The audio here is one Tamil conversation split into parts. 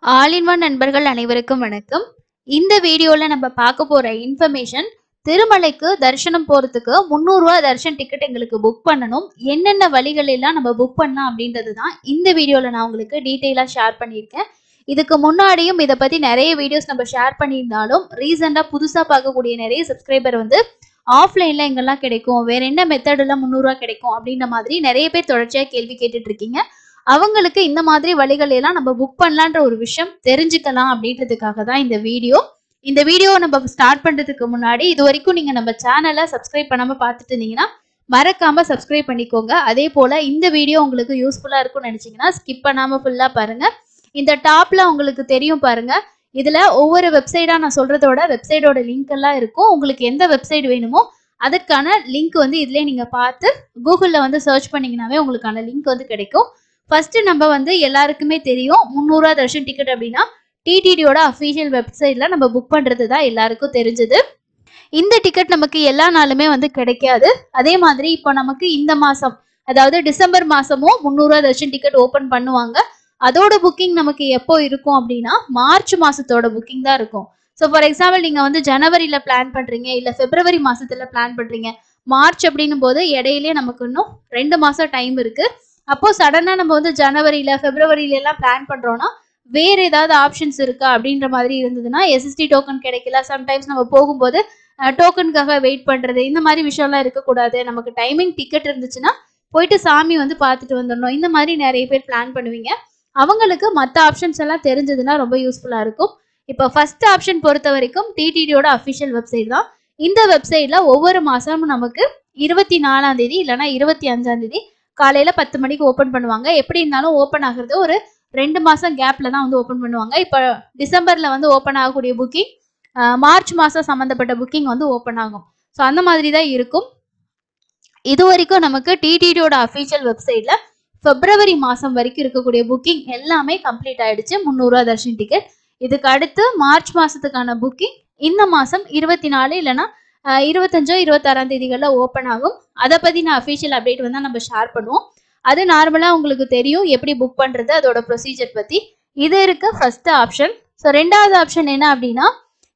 ஆல் இன் ஒன் நண்பர்கள் அனைவருக்கும் வணக்கம். இந்த வீடியோல நம்ம பார்க்க போற இன்ஃபர்மேஷன், திருமலைக்கு தரிசனம் போறதுக்கு 300 ரூபாய் தரிசன டிக்கெட் எங்களுக்கு புக் பண்ணணும். என்னென்ன வழிகள் எல்லாம் நம்ம புக் பண்ணலாம் அப்படின்றது தான் இந்த வீடியோல நான் உங்களுக்கு டீடைலா ஷேர் பண்ணியிருக்கேன். இதுக்கு முன்னாடியும் இதை பத்தி நிறைய வீடியோஸ் நம்ம ஷேர் பண்ணியிருந்தாலும் ரீசெண்டா புதுசா பார்க்கக்கூடிய நிறைய சப்ஸ்கிரைபர் வந்து ஆஃப்லைன்ல எங்கெல்லாம் கிடைக்கும், வேற என்ன மெத்தட்ல 300 ரூபாய் கிடைக்கும் அப்படின்ற மாதிரி நிறைய பேர் தொடர்ச்சியா கேள்வி கேட்டுட்டு இருக்கீங்க. அவங்களுக்கு இந்த மாதிரி வழிகள் எல்லாம் நம்ம புக் பண்ணலான்ற ஒரு விஷயம் தெரிஞ்சுக்கலாம் அப்படின்றதுக்காக தான் இந்த வீடியோ. இந்த வீடியோ நம்ம ஸ்டார்ட் பண்றதுக்கு முன்னாடி இது வரைக்கும் நீங்க நம்ம சேனலை சப்ஸ்கிரைப் பண்ணாம பார்த்துட்டு இருந்தீங்கன்னா மறக்காம சப்ஸ்கிரைப் பண்ணிக்கோங்க. அதே போல இந்த வீடியோ உங்களுக்கு யூஸ்ஃபுல்லா இருக்கும்னு நினைச்சீங்கன்னா ஸ்கிப் பண்ணாம ஃபுல்லா பாருங்க. இந்த டாப்ல உங்களுக்கு தெரியும் பாருங்க, இதுல ஒவ்வொரு வெப்சைட்டா நான் சொல்றதோட வெப்சைட்டோட லிங்க் எல்லாம் இருக்கும். உங்களுக்கு எந்த வெப்சைட் வேணுமோ அதுக்கான லிங்க் வந்து இதுலயே நீங்க பார்த்து கூகுள்ல வந்து சர்ச் பண்ணீங்கன்னாவே உங்களுக்கான லிங்க் வந்து கிடைக்கும். ஃபர்ஸ்ட் நம்ம வந்து எல்லாருக்குமே தெரியும் 300 ரூபாய் தர்ஷன் டிக்கெட் அப்படின்னா டிடிடியோட அஃபீஷியல் வெப்சைட்ல நம்ம புக் பண்றது தான் எல்லாருக்கும் தெரிஞ்சது. இந்த டிக்கெட் நமக்கு எல்லா நாளுமே வந்து கிடைக்காது. அதே மாதிரி இப்போ நமக்கு இந்த மாசம், அதாவது டிசம்பர் மாசமும் 300 ரூபாய் தர்ஷன் டிக்கெட் ஓபன் பண்ணுவாங்க. அதோட புக்கிங் நமக்கு எப்போ இருக்கும் அப்படின்னா மார்ச் மாசத்தோட புக்கிங் தான் இருக்கும். ஸோ ஃபார் எக்ஸாம்பிள் நீங்க வந்து ஜனவரியில பிளான் பண்றீங்க, இல்ல பிப்ரவரி மாசத்துல பிளான் பண்றீங்க, மார்ச் அப்படின்னும் போது இடையிலேயே நமக்கு இன்னும் 2 மாசம் டைம் இருக்கு. அப்போ சடனா நம்ம வந்து ஜனவரியில பிப்ரவரியில எல்லாம் பிளான் பண்றோம்னா வேற ஏதாவது ஆப்ஷன்ஸ் இருக்கா அப்படின்ற மாதிரி இருந்ததுன்னா, எஸ்எஸ்டி டோக்கன் கிடைக்கல, சம்டைம்ஸ் நம்ம போகும்போது டோக்கனுக்காக வெயிட் பண்றது, இந்த மாதிரி விஷயம்லாம் இருக்கக்கூடாது. நமக்கு டைமிங் டிக்கெட் இருந்துச்சுன்னா போயிட்டு சாமி வந்து பார்த்துட்டு வந்துடணும். இந்த மாதிரி நிறைய பேர் பிளான் பண்ணுவீங்க. அவங்களுக்கு மற்ற ஆப்ஷன்ஸ் எல்லாம் தெரிஞ்சதுன்னா ரொம்ப யூஸ்ஃபுல்லா இருக்கும். இப்போ ஃபர்ஸ்ட் ஆப்ஷன் பொறுத்த வரைக்கும் டிடிடியோட அஃபிஷியல் வெப்சைட் தான். இந்த வெப்சைட்ல ஒவ்வொரு மாசமும் நமக்கு 24ஆம் தேதி இல்லைன்னா 25ஆம் தேதி காலையில 10 மணிக்கு ஓபன் பண்ணுவாங்க. எப்படி இருந்தாலும் ஓபன் ஆகுறது ஒரு 2 மாசம் கேப்ல தான் வந்து ஓபன் பண்ணுவாங்க. இப்போ டிசம்பர்ல வந்து ஓபன் ஆகக்கூடிய புக்கிங் மார்ச் மாசம் சம்பந்தப்பட்ட புக்கிங் வந்து ஓபன் ஆகும். ஸோ அந்த மாதிரி தான் இருக்கும். இது வரைக்கும் நமக்கு டிடிடியோட அஃபீஷியல் வெப்சைட்ல பிப்ரவரி மாசம் வரைக்கும் இருக்கக்கூடிய புக்கிங் எல்லாமே கம்ப்ளீட் ஆயிடுச்சு. 300 ரூபாய் தர்ஷன் டிக்கெட். இதுக்கு அடுத்து மார்ச் மாசத்துக்கான புக்கிங் இந்த மாசம் 24 இல்லைன்னா 25 26ஆம் தேதிகள்ல ஓப்பன் ஆகும். அதை பத்தி நான் அஃபீஷியல் அப்டேட் வந்து நம்ம ஷேர் பண்ணுவோம். அது நார்மலா உங்களுக்கு தெரியும் எப்படி புக் பண்றது, அதோட ப்ரொசீஜர் பத்தி. இது இருக்கு ஃபர்ஸ்ட் ஆப்ஷன். ஸோ ரெண்டாவது ஆப்ஷன் என்ன அப்படின்னா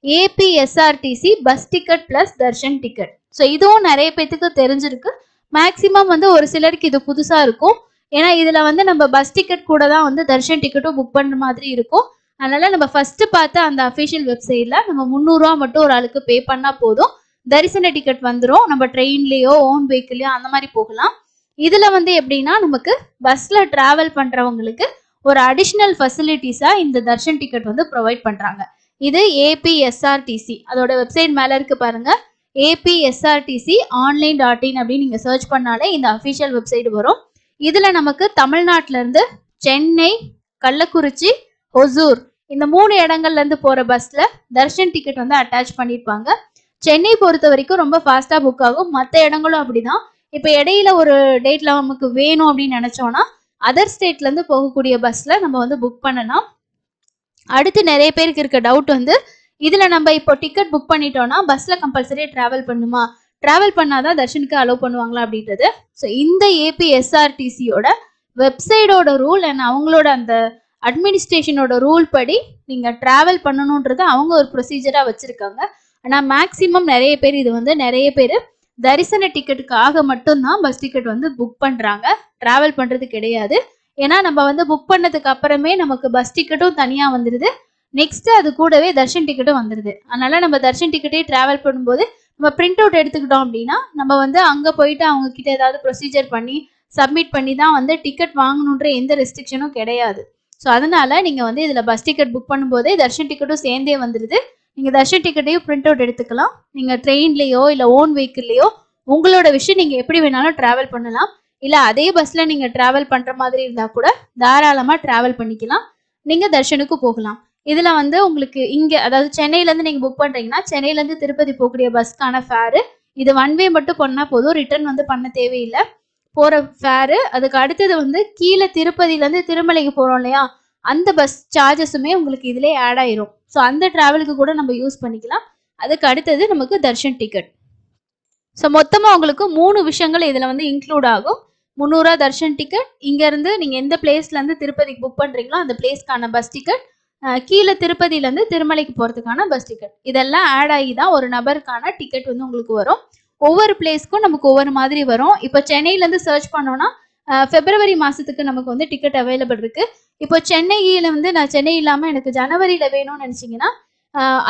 APSRTC bus ticket plus Darshan ticket. So இதுவும் நிறைய பேத்துக்கு தெரிஞ்சிருக்கு. மேக்சிமம் வந்து ஒரு சிலருக்கு இது புதுசா இருக்கும். ஏன்னா இதுல வந்து நம்ம பஸ் டிக்கெட் கூட தான் வந்து தர்ஷன் டிக்கெட்டும் புக் பண்ற மாதிரி இருக்கும். அதனால நம்ம ஃபர்ஸ்ட் பார்த்த அந்த அஃபீஷியல் வெப்சைட்ல நம்ம 300 ரூபா மட்டும் ஒரு ஆளுக்கு பே பண்ணா போதும், தரிசன டிக்கெட் வந்துடும். நம்ம ட்ரெயின்லயோ ஓன் வெஹிக்கிள்லயோ அந்த மாதிரி போகலாம். இதுல வந்து எப்படின்னா நமக்கு பஸ்ல டிராவல் பண்றவங்களுக்கு ஒரு அடிஷ்னல் ஃபெசிலிட்டிஸா இந்த தர்ஷன் டிக்கெட் வந்து ப்ரொவைட் பண்றாங்க. இது ஏபிஎஸ்ஆர்டிசி, அதோட வெப்சைட் மேல இருக்கு பாருங்க, ஏபிஎஸ்ஆர்டிசி online.in அப்படின்னு நீங்க சர்ச் பண்ணாலே இந்த அஃபீஷியல் வெப்சைட் வரும். இதுல நமக்கு தமிழ்நாட்டுல இருந்து சென்னை, கள்ளக்குறிச்சி, ஒசூர் இந்த 3 இடங்கள்ல இருந்து போற பஸ்ல தர்ஷன் டிக்கெட் வந்து அட்டாச் பண்ணிருப்பாங்க. சென்னை பொறுத்த வரைக்கும் ரொம்ப ஃபாஸ்டா புக் ஆகும். மற்ற இடங்களும் அப்படிதான். இப்போ இடையில ஒரு டேட்ல நமக்கு வேணும் அப்படின்னு நினைச்சோம்னா அதர் ஸ்டேட்ல இருந்து போகக்கூடிய பஸ்ல நம்ம வந்து புக் பண்ணலாம். அடுத்து நிறைய பேருக்கு இருக்க டவுட் வந்து இதுல நம்ம இப்போ டிக்கெட் புக் பண்ணிட்டோம்னா பஸ்ல கம்பல்சரியா டிராவல் பண்ணுமா, டிராவல் பண்ணாதான் தர்ஷனுக்கு அலோவ் பண்ணுவாங்களா அப்படின்றது. ஸோ இந்த ஏபிஎஸ்ஆர்டிசியோட வெப்சைட்டோட ரூல் அண்ட் அவங்களோட அந்த அட்மினிஸ்ட்ரேஷனோட ரூல் படி நீங்க டிராவல் பண்ணணும்ன்றது அவங்க ஒரு ப்ரொசீஜரா வச்சிருக்காங்க. ஆனால் மேக்சிமம் நிறைய பேர் இது வந்து நிறைய பேர் தரிசன டிக்கெட்டுக்காக மட்டும்தான் பஸ் டிக்கெட் வந்து புக் பண்றாங்க, டிராவல் பண்றது கிடையாது. ஏன்னா நம்ம வந்து புக் பண்ணதுக்கு அப்புறமே நமக்கு பஸ் டிக்கெட்டும் தனியா வந்துடுது, நெக்ஸ்ட் அது கூடவே தர்ஷன் டிக்கெட்டும் வந்துடுது. அதனால நம்ம தர்ஷன் டிக்கெட்டே டிராவல் பண்ணும்போது நம்ம பிரிண்ட் அவுட் எடுத்துக்கிட்டோம் அப்படின்னா நம்ம வந்து அங்க போயிட்டு அவங்க கிட்ட ஏதாவது ப்ரொசீஜர் பண்ணி சப்மிட் பண்ணி தான் வந்து டிக்கெட் வாங்கணுன்ற எந்த ரெஸ்ட்ரிக்ஷனும் கிடையாது. ஸோ அதனால நீங்க வந்து இதுல பஸ் டிக்கெட் புக் பண்ணும்போதே தர்ஷன் டிக்கெட்டும் சேர்ந்தே வந்துடுது. நீங்க தர்ஷன் டிக்கெட்டையும் பிரிண்ட் அவுட் எடுத்துக்கலாம். நீங்க ட்ரெயின்லயோ இல்ல ஓன் வெஹிக்கிள்லயோ உங்களோட விஷயம் நீங்க எப்படி வேணாலும் டிராவல் பண்ணலாம். இல்ல அதே பஸ்ல நீங்க டிராவல் பண்ற மாதிரி இருந்தா கூட தாராளமா டிராவல் பண்ணிக்கலாம், நீங்க தர்ஷனுக்கு போகலாம். இதுல வந்து உங்களுக்கு இங்க அதாவது சென்னையில இருந்து நீங்க புக் பண்றீங்கன்னா சென்னையில இருந்து திருப்பதி போகக்கூடிய பஸ்க்கான ஃபேரு இது ஒன் வே மட்டும் பண்ணா போதும், ரிட்டர்ன் வந்து பண்ண தேவையில்லை. போற ஃபேரு அதுக்கு அடுத்தது வந்து கீழே திருப்பதியில இருந்து திருமலைக்கு போறோம் இல்லையா, அந்த பஸ் சார்ஜஸுமே உங்களுக்கு இதுலயே ஆட் ஆயிரும். ஸோ அந்த டிராவலுக்கு கூட நம்ம யூஸ் பண்ணிக்கலாம். அதுக்கு அடுத்தது நமக்கு தர்ஷன் டிக்கெட். ஸோ மொத்தமாக உங்களுக்கு 3 விஷயங்கள் இதில் வந்து இன்க்ளூட் ஆகும். 300 ரூபா தர்ஷன் டிக்கெட், இங்கேருந்து நீங்கள் எந்த பிளேஸ்லேருந்து திருப்பதிக்கு புக் பண்ணுறீங்களோ அந்த பிளேஸ்க்கான பஸ் டிக்கெட், கீழே திருப்பதியிலேருந்து திருமலைக்கு போகிறதுக்கான பஸ் டிக்கெட். இதெல்லாம் ஆட் ஆகி தான் ஒரு நபருக்கான டிக்கெட் வந்து உங்களுக்கு வரும். ஒவ்வொரு பிளேஸ்க்கும் நமக்கு ஒவ்வொரு மாதிரி வரும். இப்போ சென்னையிலேருந்து சர்ச் பண்ணோன்னா பிப்ரவரி மாதத்துக்கு நமக்கு வந்து டிக்கெட் அவைலபிள் இருக்குது. இப்போ சென்னையில் வந்து நான் சென்னை இல்லாமல் எனக்கு ஜனவரியில் வேணும்னு நினச்சிங்கன்னா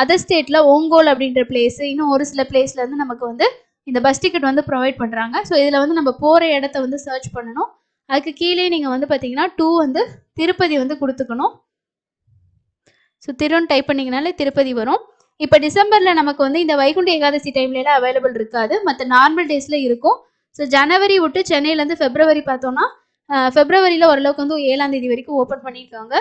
அதர் ஸ்டேட்டில் ஓங்கோல் அப்படின்ற பிளேஸு, இன்னும் ஒரு சில பிளேஸ்லேருந்து நமக்கு வந்து இந்த பஸ் டிக்கெட் வந்து ப்ரொவைட் பண்ணுறாங்க. ஸோ இதில் வந்து நம்ம போகிற இடத்த வந்து சர்ச் பண்ணணும். அதுக்கு கீழே நீங்கள் வந்து பார்த்தீங்கன்னா 2 வந்து திருப்பதி வந்து கொடுத்துக்கணும். ஸோ திருன்னு டைப் பண்ணிங்கனாலே திருப்பதி வரும். இப்போ டிசம்பரில் நமக்கு வந்து இந்த வைகுண்ட ஏகாதசி டைம்லலாம் அவைலபிள் இருக்காது, மற்ற நார்மல் டேஸில் இருக்கும். ஸோ ஜனவரி விட்டு சென்னையிலேருந்து பிப்ரவரி பார்த்தோன்னா பிப்ரவரியில் ஓரளவுக்கு வந்து 7ஆம் தேதி வரைக்கும் ஓப்பன் பண்ணியிருக்காங்க.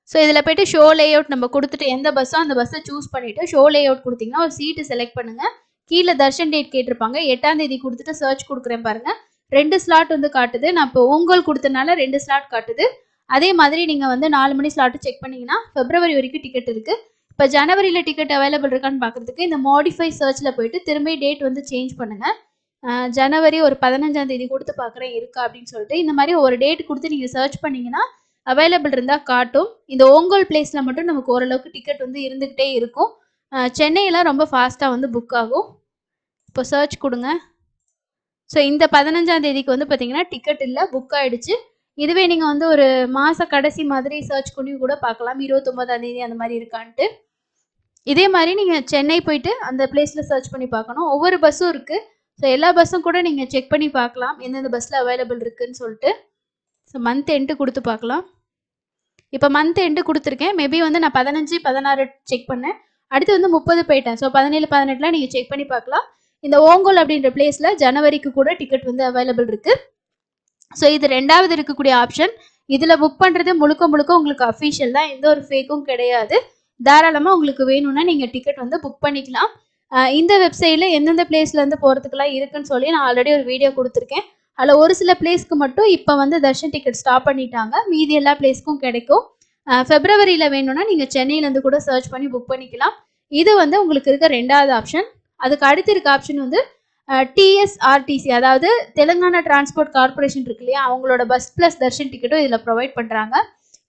ஸோ இதில் போய்ட்டு ஷோ லே அவுட் நம்ம கொடுத்துட்டு எந்த பஸ்ஸோ அந்த பஸ்ஸை சூஸ் பண்ணிவிட்டு ஷோ லே அவுட் கொடுத்தீங்கன்னா ஒரு சீட்டு செலக்ட் பண்ணுங்கள். கீழே தர்ஷன் டேட் கேட்டிருப்பாங்க. 8ஆம் தேதி கொடுத்துட்டு சர்ச் கொடுக்குறேன் பாருங்கள். 2 ஸ்லாட் வந்து காட்டுது. நான் இப்போ ஓங்கோல் கொடுத்தனால 2 ஸ்லாட் காட்டுது. அதே மாதிரி நீங்கள் வந்து 4 மணி ஸ்லாட்டு செக் பண்ணிங்கன்னா பிப்ரவரி வரைக்கும் டிக்கெட் இருக்குது. இப்போ ஜனவரியில் டிக்கெட் அவைலபிள் இருக்கான்னு பார்க்குறதுக்கு இந்த மாடிஃபை சர்ச்சில் போயிட்டு திரும்பி டேட் வந்து சேஞ்ச் பண்ணுங்கள். ஜனவரி ஒரு 15ஆம் தேதி கொடுத்து பார்க்குறேன் இருக்கா அப்படின்னு சொல்லிட்டு இந்த மாதிரி ஒரு டேட் கொடுத்து நீங்கள் சர்ச் பண்ணிங்கன்னா அவைலபிள் இருந்தால் காட்டும். இந்த ஓங்கோல் பிளேஸில் மட்டும் நமக்கு ஓரளவுக்கு டிக்கெட் வந்து இருந்துக்கிட்டே இருக்கும். சென்னையில் ரொம்ப ஃபாஸ்ட்டாக வந்து புக் ஆகும். இப்போ சர்ச் கொடுங்க. ஸோ இந்த 15ஆம் தேதிக்கு வந்து பார்த்தீங்கன்னா டிக்கெட் இல்லை, புக் ஆகிடுச்சு. இதுவே நீங்கள் வந்து ஒரு மாத கடைசி மாதிரி சர்ச் பண்ணி கூட பார்க்கலாம், 29ஆம் தேதி அந்த மாதிரி இருக்கான்ட்டு. இதே மாதிரி நீங்கள் சென்னை போயிட்டு அந்த பிளேஸில் சர்ச் பண்ணி பார்க்கணும். ஒவ்வொரு பஸ்ஸும் இருக்குது. ஸோ எல்லா பஸ்ஸும் கூட நீங்கள் செக் பண்ணி பார்க்கலாம் எந்தெந்த பஸ்ஸில் அவைலபிள் இருக்குதுன்னு சொல்லிட்டு. ஸோ மந்த் எண்டு கொடுத்து பார்க்கலாம். இப்போ மந்த் எண்டு கொடுத்துருக்கேன். மேபி வந்து நான் 15, 16 செக் பண்ணேன். அடுத்து வந்து 30 போயிட்டேன். ஸோ 17, 18 நீங்கள் செக் பண்ணி பார்க்கலாம். இந்த ஓங்கோல் அப்படின்ற பிளேஸில் ஜனவரிக்கு கூட டிக்கெட் வந்து அவைலபிள் இருக்குது. ஸோ இது 2வது இருக்கக்கூடிய ஆப்ஷன். இதில் புக் பண்ணுறது முழுக்க உங்களுக்கு அஃபிஷியல் தான், எந்த ஒரு ஃபேக்கும் கிடையாது. தாராளமாக உங்களுக்கு வேணும்னா நீங்கள் டிக்கெட் வந்து புக் பண்ணிக்கலாம். இந்த வெப்சைட்டில் எந்தெந்த பிளேஸ்லேருந்து போகிறதுக்கெல்லாம் இருக்குன்னு சொல்லி நான் ஆல்ரெடி ஒரு வீடியோ கொடுத்துருக்கேன். அதில் ஒரு சில பிளேஸ்க்கு மட்டும் இப்போ வந்து தர்ஷன் டிக்கெட் ஸ்டாப் பண்ணிட்டாங்க. மீதி எல்லா பிளேஸ்க்கும் கிடைக்கும். பிப்ரவரியில் வேணும்னா நீங்கள் சென்னையிலேருந்து கூட சர்ச் பண்ணி புக் பண்ணிக்கலாம். இது வந்து உங்களுக்கு இருக்க 2வது ஆப்ஷன். அதுக்கு அடுத்து இருக்க ஆப்ஷன் வந்து டிஎஸ்ஆர்டிசி, அதாவது தெலுங்கானா டிரான்ஸ்போர்ட் கார்பரேஷன் இருக்கு இல்லையா, அவங்களோட பஸ் ப்ளஸ் தர்ஷன் டிக்கெட்டும் இதில் ப்ரொவைட் பண்ணுறாங்க.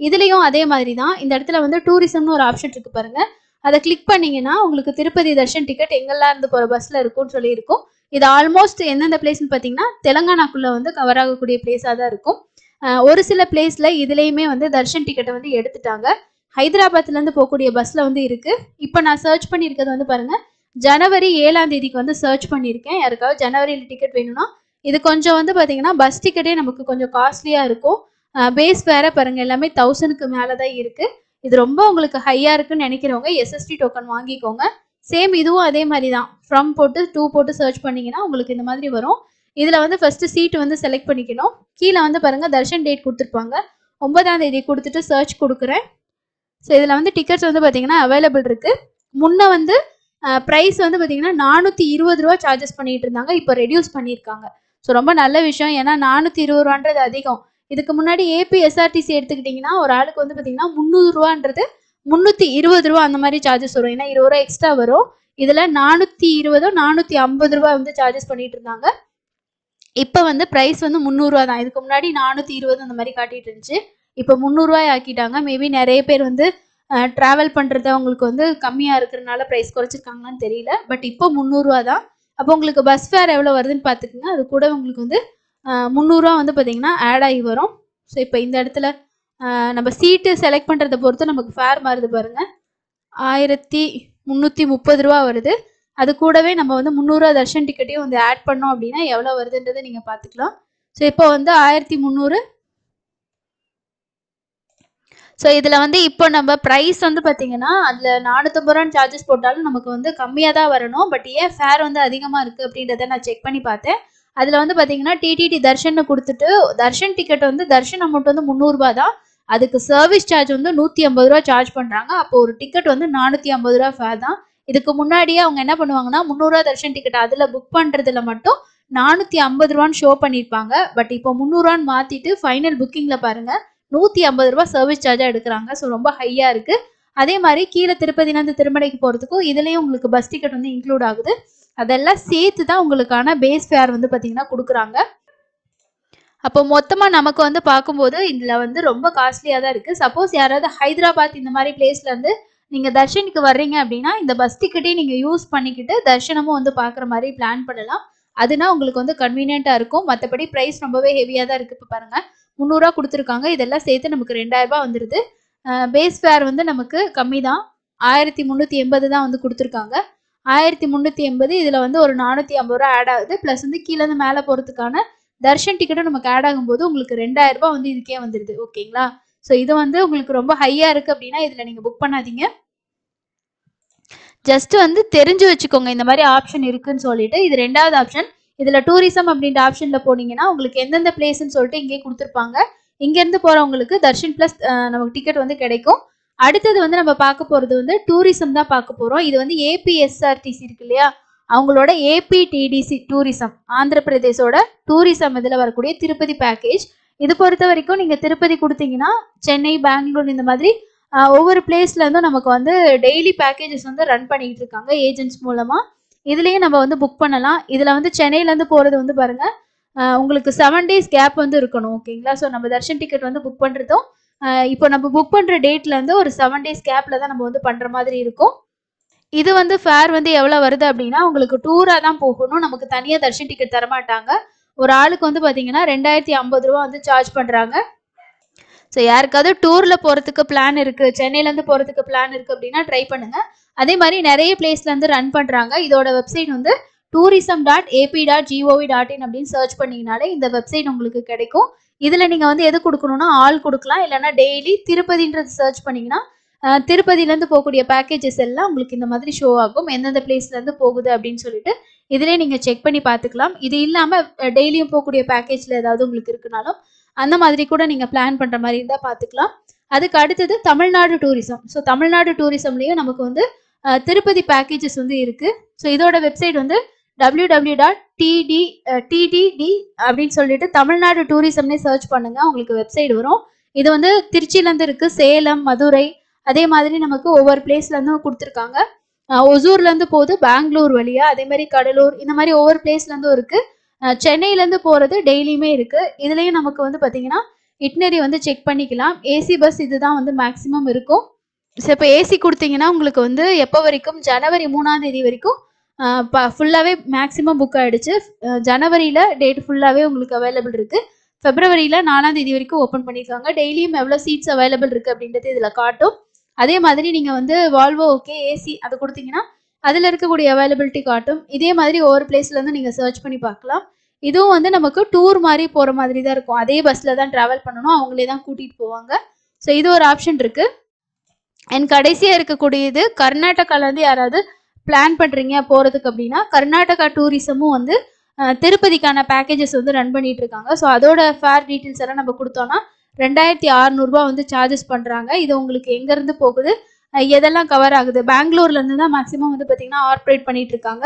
இதுலேயும் அதே மாதிரி தான். இந்த இடத்துல வந்து டூரிசம்னு ஒரு ஆப்ஷன் இருக்குது பாருங்கள். அதை கிளிக் பண்ணிங்கன்னா உங்களுக்கு திருப்பதி தர்ஷன் டிக்கெட் எங்கெல்லாம் இருந்து போகிற பஸ்ஸில் இருக்கும்னு சொல்லி இருக்கும். இது ஆல்மோஸ்ட் எந்தெந்த பிளேஸ்னு பார்த்தீங்கன்னா தெலுங்கானாக்குள்ளே வந்து கவர் ஆகக்கூடிய பிளேஸாக தான் இருக்கும். ஒரு சில பிளேஸில் இதுலேயுமே வந்து தர்ஷன் டிக்கெட்டை வந்து எடுத்துட்டாங்க. ஹைதராபாத்லேருந்து போகக்கூடிய பஸ்ஸில் வந்து இருக்குது. இப்போ நான் சர்ச் பண்ணியிருக்கிறது வந்து பாருங்கள், ஜனவரி 7ஆம் தேதிக்கு வந்து சர்ச் பண்ணியிருக்கேன். யாருக்காவது ஜனவரியில் டிக்கெட் வேணும்னா இது கொஞ்சம் வந்து பார்த்தீங்கன்னா பஸ் டிக்கெட்டே நமக்கு கொஞ்சம் காஸ்ட்லியாக இருக்கும். பேஸ் வேறு பாருங்கள், எல்லாமே 1000க்கு மேலே தான் இருக்குது. இது ரொம்ப உங்களுக்கு ஹையாக இருக்குன்னு நினைக்கிறவங்க எஸ்எஸ்டி டோக்கன் வாங்கிக்கோங்க. சேம் இதுவும் அதே மாதிரி தான். ஃப்ரம் போட்டு 2 போட்டு சர்ச் பண்ணிங்கன்னா உங்களுக்கு இந்த மாதிரி வரும். இதில் வந்து ஃபஸ்ட்டு சீட்டு வந்து செலக்ட் பண்ணிக்கணும். கீழே வந்து பாருங்கள் தர்ஷன் டேட் கொடுத்துருப்பாங்க. 9ஆம் தேதி கொடுத்துட்டு சர்ச் கொடுக்குறேன். ஸோ இதில் வந்து டிக்கெட்ஸ் வந்து பார்த்தீங்கன்னா அவைலபிள் இருக்குது. முன்னே வந்து ப்ரைஸ் வந்து பார்த்தீங்கன்னா 420 ரூபா சார்ஜஸ் பண்ணிகிட்டு இருந்தாங்க. இப்போ ரெடியூஸ் பண்ணியிருக்காங்க. ஸோ ரொம்ப நல்ல விஷயம். ஏன்னா 420 ரூபான்றது அதிகம். இதுக்கு முன்னாடி ஏபிஎஸ்ஆர்டிசி எடுத்துக்கிட்டிங்கன்னா ஒரு ஆளுக்கு வந்து பார்த்தீங்கன்னா 300 ரூபான்றது 320 ரூபா அந்த மாதிரி சார்ஜஸ் வரும். ஏன்னா 20 ரூபா எக்ஸ்ட்ரா வரும். இதில் 420, 450 ரூபா வந்து சார்ஜஸ் பண்ணிட்டு இருந்தாங்க. இப்போ வந்து ப்ரைஸ் வந்து 300 ரூபா தான். இதுக்கு முன்னாடி 420 அந்த மாதிரி காட்டிட்டு இருந்துச்சு. இப்போ 300 ரூபாய் ஆக்கிட்டாங்க. மேபி நிறைய பேர் வந்து ட்ராவல் பண்ணுறது அவங்களுக்கு வந்து கம்மியாக இருக்கிறதுனால ப்ரைஸ் குறைச்சிருக்காங்களான்னு தெரியல. பட் இப்போ 300 ரூபா தான். அப்போ உங்களுக்கு பஸ் ஃபேர் எவ்வளோ வருதுன்னு பார்த்துக்குங்க. அது கூட உங்களுக்கு வந்து 300 ரூபா வந்து பார்த்தீங்கன்னா ஆட் ஆகி வரும். ஸோ இப்போ இந்த இடத்துல நம்ம சீட்டு செலக்ட் பண்ணுறதை பொறுத்து நமக்கு ஃபேர் மாறுது பாருங்கள். 1330 ரூபா வருது. அது கூடவே நம்ம வந்து 300 ரூபா தர்ஷன் டிக்கெட்டையும் வந்து ஆட் பண்ணோம் அப்படின்னா எவ்வளோ வருதுன்றதை நீங்கள் பார்த்துக்கலாம். ஸோ இப்போ வந்து 1300. ஸோ இதில் வந்து இப்போ நம்ம ப்ரைஸ் வந்து பார்த்தீங்கன்னா அதில் 450 ரூபான்னு சார்ஜஸ் போட்டாலும் நமக்கு வந்து கம்மியாக தான் வரணும். பட் ஏன் ஃபேர் வந்து அதிகமாக இருக்குது அப்படின்றத நான் செக் பண்ணி பார்த்தேன். அதில் வந்து பார்த்தீங்கன்னா டிடிடி தர்ஷன் கொடுத்துட்டு தர்ஷன் டிக்கெட் வந்து தர்ஷன் அமௌண்ட் வந்து 300 ரூபா தான். அதுக்கு சர்வீஸ் சார்ஜ் வந்து 150 ரூபா சார்ஜ் பண்ணுறாங்க. அப்போ ஒரு டிக்கெட் வந்து 450 ரூபா ஃபேர் தான். இதுக்கு முன்னாடியே அவங்க என்ன பண்ணுவாங்கன்னா 300 ரூபா தர்ஷன் டிக்கெட் அதில் புக் பண்ணுறதுல மட்டும் 450 ரூபான்னு ஷோ பண்ணியிருப்பாங்க. பட் இப்போ 300 ரூபான்னு மாற்றிட்டு ஃபைனல் புக்கிங்கில் பாருங்கள் 150 ரூபா சர்வீஸ் சார்ஜாக எடுக்கிறாங்க. ஸோ ரொம்ப ஹையாக இருக்குது. அதே மாதிரி கீழே திருப்பதிலேருந்து திருமலைக்கு போகிறதுக்கும் இதுலேயும் உங்களுக்கு பஸ் டிக்கெட் வந்து இன்க்ளூட் ஆகுது. அதெல்லாம் சேர்த்து தான் உங்களுக்கான பேஸ் ஃபேர் வந்து பார்த்தீங்கன்னா கொடுக்குறாங்க. அப்போ மொத்தமா நமக்கு வந்து பார்க்கும்போது இதுல வந்து ரொம்ப காஸ்ட்லியா தான் இருக்கு. சப்போஸ் யாராவது ஹைதராபாத் இந்த மாதிரி பிளேஸ்ல இருந்து நீங்க தர்ஷனுக்கு வர்றீங்க அப்படின்னா இந்த பஸ் டிக்கெட்டே நீங்க யூஸ் பண்ணிக்கிட்டு தர்ஷனமும் வந்து பார்க்குற மாதிரி பிளான் பண்ணலாம். அதுனா உங்களுக்கு வந்து கன்வீனியன்ட்டா இருக்கும். மற்றபடி ப்ரைஸ் ரொம்பவே ஹெவியா தான் இருக்கு. இப்போ பாருங்க 300 கொடுத்துருக்காங்க. இதெல்லாம் சேர்த்து நமக்கு 2000 வந்துருது. பேஸ் ஃபேர் வந்து நமக்கு கம்மி தான். 1380 தான் வந்து கொடுத்துருக்காங்க. 1380 இதுல வந்து ஒரு 450 ஆட் ஆகுது. பிளஸ் வந்து கீழே இருந்து மேலே போறதுக்கான தர்ஷன் டிக்கெட்டும் நமக்கு ஆட் ஆகும்போது உங்களுக்கு 2000 வந்து இதுக்கே வந்துருது. ஓகேங்களா? ஸோ இது வந்து உங்களுக்கு ரொம்ப ஹையா இருக்கு அப்படின்னா இதுல நீங்க புக் பண்ணாதீங்க. ஜஸ்ட் வந்து தெரிஞ்சு வச்சுக்கோங்க இந்த மாதிரி ஆப்ஷன் இருக்குன்னு சொல்லிட்டு. இது 2வது ஆப்ஷன். இதுல டூரிசம் அப்படின்ற ஆப்ஷன்ல போனீங்கன்னா உங்களுக்கு எந்தெந்த பிளேஸ்ன்னு சொல்லிட்டு இங்கே கொடுத்துருப்பாங்க. இங்க இருந்து போறவங்களுக்கு தர்ஷன் பிளஸ் நமக்கு டிக்கெட் வந்து கிடைக்கும். அடுத்தது வந்து நம்ம பார்க்க போறது வந்து டூரிசம் தான் பார்க்க போறோம். இது வந்து ஏபிஎஸ்ஆர்டிசி இருக்கு இல்லையா, அவங்களோட ஏபிடிடிசி டூரிசம், ஆந்திர பிரதேசோட டூரிசம் இதில் வரக்கூடிய திருப்பதி பேக்கேஜ். இது பொறுத்த வரைக்கும் நீங்கள் திருப்பதி கொடுத்தீங்கன்னா சென்னை, பெங்களூர் இந்த மாதிரி ஒவ்வொரு பிளேஸ்ல இருந்தும் நமக்கு வந்து டெய்லி பேக்கேஜஸ் வந்து ரன் பண்ணிட்டு இருக்காங்க ஏஜென்ட்ஸ் மூலமா. இதுலயே நம்ம வந்து புக் பண்ணலாம். இதுல வந்து சென்னையில இருந்து போறது வந்து பாருங்க உங்களுக்கு 7 days கேப் வந்து இருக்கணும். ஓகேங்களா? ஸோ நம்ம தர்ஷன் டிக்கெட் வந்து புக் பண்றதும் இப்போ நம்ம புக் பண்ற டேட்ல இருந்து ஒரு 7 days கேப்ல தான் நம்ம வந்து பண்ற மாதிரி இருக்கும். இது வந்து ஃபேர் வந்து எவ்வளவு வருது அப்படின்னா உங்களுக்கு டூரா தான் போகணும். நமக்கு தனியா தர்ஷன் டிக்கெட் தரமாட்டாங்க. ஒரு ஆளுக்கு வந்து பாத்தீங்கன்னா 2050 ரூபா வந்து சார்ஜ் பண்றாங்க. ஸோ யாருக்காவது டூர்ல போறதுக்கு பிளான் இருக்கு, சென்னையில இருந்து போறதுக்கு பிளான் இருக்கு அப்படின்னா ட்ரை பண்ணுங்க. அதே மாதிரி நிறைய பிளேஸ்ல இருந்து ரன் பண்றாங்க. இதோட வெப்சைட் வந்து tourism.ap.gov.in அப்படின்னு சர்ச் பண்ணீங்கனாலே இந்த வெப்சைட் உங்களுக்கு கிடைக்கும். இதுல நீங்க வந்து எது கொடுக்கணும்னா ஆல் கொடுக்கலாம், இல்லைன்னா டெய்லி திருப்பதின்றது சர்ச் பண்ணீங்கன்னா திருப்பதியில இருந்து போகக்கூடிய பேக்கேஜஸ் எல்லாம் உங்களுக்கு இந்த மாதிரி ஷோ ஆகும், எந்தெந்த பிளேஸ்ல இருந்து போகுது அப்படின்னு சொல்லிட்டு. இதுலேயே நீங்க செக் பண்ணி பார்த்துக்கலாம். இது இல்லாம டெய்லியும் போகக்கூடிய பேக்கேஜ்ல ஏதாவது உங்களுக்கு இருக்குனாலும் அந்த மாதிரி கூட நீங்க பிளான் பண்ற மாதிரி இருந்தா பார்த்துக்கலாம். அதுக்கு அடுத்தது தமிழ்நாடு டூரிசம். ஸோ தமிழ்நாடு டூரிசம்லயும் நமக்கு வந்து திருப்பதி பேக்கேஜஸ் வந்து இருக்கு. ஸோ இதோட வெப்சைட் வந்து www.tdd அப்படின்னு சொல்லிட்டு தமிழ்நாடு டூரிசம்னே சர்ச் பண்ணுங்க, உங்களுக்கு வெப்சைட் வரும். இது வந்து திருச்சியில இருந்து இருக்கு, சேலம், மதுரை, அதே மாதிரி நமக்கு ஒவ்வொரு பிளேஸ்ல இருந்தும் கொடுத்துருக்காங்க. ஒசூர்ல இருந்து போகுது பெங்களூர் வழியா, அதே மாதிரி கடலூர், இந்த மாதிரி ஒவ்வொரு பிளேஸ்ல இருந்தும் இருக்கு. சென்னையில இருந்து போறது டெய்லியுமே இருக்கு. இதுலயும் நமக்கு வந்து பாத்தீங்கன்னா இட்னரி வந்து செக் பண்ணிக்கலாம். ஏசி பஸ் இதுதான் வந்து மேக்சிமம் இருக்கும். ஸோ இப்போ ஏசி கொடுத்தீங்கன்னா உங்களுக்கு வந்து எப்போ வரைக்கும், ஜனவரி 3ஆம் தேதி வரைக்கும் ஃபுல்லாகவே மேக்ஸிமம் புக் ஆகிடுச்சு. ஜனவரியில் டேட் ஃபுல்லாகவே உங்களுக்கு அவைலபிள் இருக்குது. ஃபெப்ரவரியில் 4ஆம் தேதி வரைக்கும் ஓப்பன் பண்ணியிருக்காங்க. டெய்லியும் எவ்வளோ சீட்ஸ் அவைலபிள் இருக்குது அப்படின்றது இதில் காட்டும். அதே மாதிரி நீங்கள் வந்து வால்வோ ஓகே ஏசி அது கொடுத்தீங்கன்னா அதில் இருக்கக்கூடிய அவைலபிலிட்டி காட்டும். இதே மாதிரி ஒவ்வொரு பிளேஸ்லேருந்து நீங்கள் சர்ச் பண்ணி பார்க்கலாம். இதுவும் வந்து நமக்கு டூர் மாதிரி போகிற மாதிரி தான் இருக்கும். அதே பஸ்ஸில் தான் ட்ராவல் பண்ணணும், அவங்களே தான் கூட்டிகிட்டு போவாங்க. ஸோ இது ஒரு ஆப்ஷன் இருக்குது. அண்ட் கடைசியாக இருக்கக்கூடியது கர்நாடகாலேருந்து யாராவது பிளான் பண்ணுறீங்க போகிறதுக்கு அப்படின்னா கர்நாடகா டூரிசமும் வந்து திருப்பதிக்கான பேக்கேஜஸ் வந்து ரன் பண்ணிட்டு இருக்காங்க. ஸோ அதோட ஃபேர் டீட்டெயில்ஸ் எல்லாம் நம்ம கொடுத்தோம்னா 2600 ரூபா வந்து சார்ஜஸ் பண்ணுறாங்க. இது உங்களுக்கு எங்கேருந்து போகுது, எதெல்லாம் கவர் ஆகுது, பெங்களூர்லேருந்து தான் மேக்ஸிமம் வந்து பார்த்தீங்கன்னா ஆப்ரேட் பண்ணிட்டு இருக்காங்க.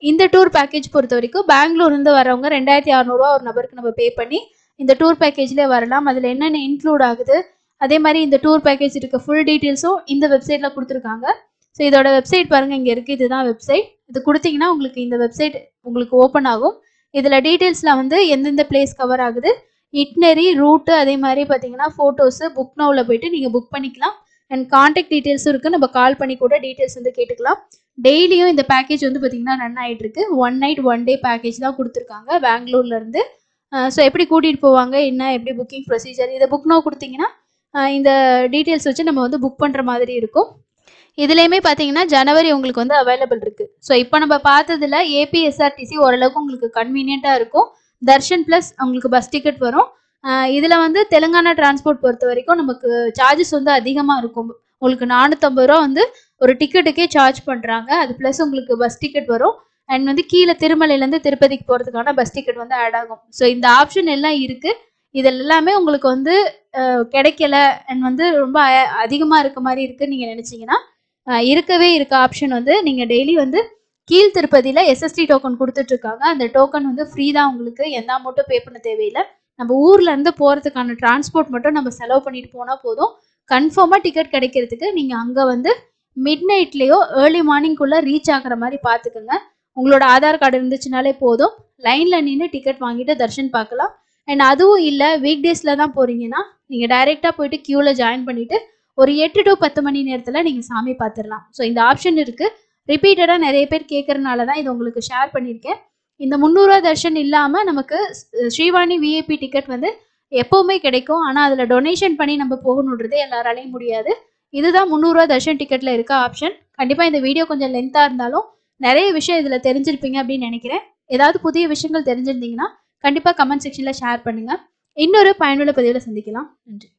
இந்த டூர் பேக்கேஜ் பொறுத்த வரைக்கும் பெங்களூர்லேருந்து வரவங்க 2600 ரூபா ஒரு நபருக்கு நம்ம பே பண்ணி இந்த டூர் பேக்கேஜ்லேயே வரலாம். அதில் என்னென்ன இன்க்ளூட் ஆகுது, அதே மாதிரி இந்த டூர் பேக்கேஜ் இருக்க ஃபுல் டீட்டெயில்ஸும் இந்த வெப்சைட்டில் கொடுத்துருக்காங்க. ஸோ இதோட வெப்சைட் பாருங்கள், இங்கே இருக்குது, இதுதான் வெப்சைட். இது கொடுத்தீங்கன்னா உங்களுக்கு இந்த வெப்சைட் உங்களுக்கு ஓப்பன் ஆகும். இதில் டீட்டெயில்ஸில் வந்து எந்தெந்த பிளேஸ் கவர் ஆகுது, இட்னரி, ரூட்டு, அதே மாதிரி பார்த்தீங்கன்னா ஃபோட்டோஸு, புக் நவுல போயிட்டு நீங்கள் புக் பண்ணிக்கலாம். அண்ட் கான்டாக்ட் டீட்டெயில்ஸும் இருக்குது, நம்ம கால் பண்ணி கூட டீட்டெயில்ஸ் வந்து கேட்டுக்கலாம். டெய்லியும் இந்த பேக்கேஜ் வந்து பார்த்தீங்கன்னா ரன் ஆகிட்டு இருக்கு. 1 night 1 day பேக்கேஜ் தான் கொடுத்துருக்காங்க பெங்களூர்லேருந்து. ஸோ எப்படி கூட்டிகிட்டு போவாங்க, என்ன எப்படி புக்கிங் ப்ரொசீஜர், இதை புக் நவ் கொடுத்தீங்கன்னா இந்த டீட்டெயில்ஸ் வச்சு நம்ம வந்து புக் பண்ணுற மாதிரி இருக்கும். இதுலேயுமே பார்த்தீங்கன்னா ஜனவரி உங்களுக்கு வந்து அவைலபிள் இருக்குது. ஸோ இப்போ நம்ம பார்த்ததுல ஏபிஎஸ்ஆர்டிசி ஓரளவுக்கு உங்களுக்கு கன்வீனியண்ட்டாக இருக்கும். தர்ஷன் ப்ளஸ் உங்களுக்கு பஸ் டிக்கெட் வரும். இதில் வந்து தெலுங்கானா டிரான்ஸ்போர்ட் பொறுத்த வரைக்கும் நமக்கு சார்ஜஸ் வந்து அதிகமாக இருக்கும். உங்களுக்கு 450 ரூபா வந்து ஒரு டிக்கெட்டுக்கே சார்ஜ் பண்ணுறாங்க. அது ப்ளஸ் உங்களுக்கு பஸ் டிக்கெட் வரும். அண்ட் வந்து கீழே திருமலையிலேருந்து திருப்பதிக்கு போகிறதுக்கான பஸ் டிக்கெட் வந்து ஆட் ஆகும். ஸோ இந்த ஆப்ஷன் எல்லாம் இருக்குது. இது எல்லாமே உங்களுக்கு வந்து கிடைக்கல அண்ட் வந்து ரொம்ப அதிகமாக இருக்க மாதிரி இருக்குன்னு நீங்கள் நினச்சிங்கன்னா இருக்கவே இருக்க ஆப்ஷன் வந்து நீங்கள் டெய்லி வந்து கீழ் திருப்பதியில் எஸ்எஸ்டி டோக்கன் கொடுத்துட்ருக்காங்க. அந்த டோக்கன் வந்து ஃப்ரீ தான், உங்களுக்கு எந்த அமௌண்ட்டும் பே பண்ண தேவையில்லை. நம்ம ஊர்லேருந்து போகிறதுக்கான டிரான்ஸ்போர்ட் மட்டும் நம்ம செலவு பண்ணிட்டு போனால் போதும். கன்ஃபார்மாக டிக்கெட் கிடைக்கிறதுக்கு நீங்கள் அங்கே வந்து மிட் நைட்லேயோ ஏர்லி மார்னிங்குள்ளே ரீச் ஆகிற மாதிரி பார்த்துக்குங்க. உங்களோட ஆதார் கார்டு இருந்துச்சுனாலே போதும். லைனில் நின்று டிக்கெட் வாங்கிட்டு தர்ஷன் பார்க்கலாம். அண்ட் அதுவும் இல்லை வீக் டேஸில் தான் போகிறீங்கன்னா நீங்கள் டைரெக்டாக போயிட்டு க்யூவில் ஜாயின் பண்ணிவிட்டு ஒரு 8 to 10 மணி நேரத்தில் நீங்கள் சாமி பார்த்துடலாம். ஸோ இந்த ஆப்ஷன் இருக்குது. ரிப்பீட்டடாக நிறைய பேர் கேட்குறனால தான் இது உங்களுக்கு ஷேர் பண்ணியிருக்கேன். இந்த 300 தர்ஷன் இல்லாமல் நமக்கு ஸ்ரீவாணி விஐபி டிக்கெட் வந்து எப்போவுமே கிடைக்கும். ஆனால் அதில் டொனேஷன் பண்ணி நம்ம போகணுன்றது எல்லாராலையும் முடியாது. இதுதான் 300 தர்ஷன் டிக்கெட்டில் இருக்க ஆப்ஷன். கண்டிப்பாக இந்த வீடியோ கொஞ்சம் லென்த்தாக இருந்தாலும் நிறைய விஷயம் இதில் தெரிஞ்சிருப்பீங்க அப்படின்னு நினைக்கிறேன். ஏதாவது புதிய விஷயங்கள் தெரிஞ்சிருந்தீங்கன்னா கண்டிப்பாக கமெண்ட் செக்ஷனில் ஷேர் பண்ணுங்கள். இன்னொரு பயனுள்ள பதிவில் சந்திக்கலாம். நன்றி.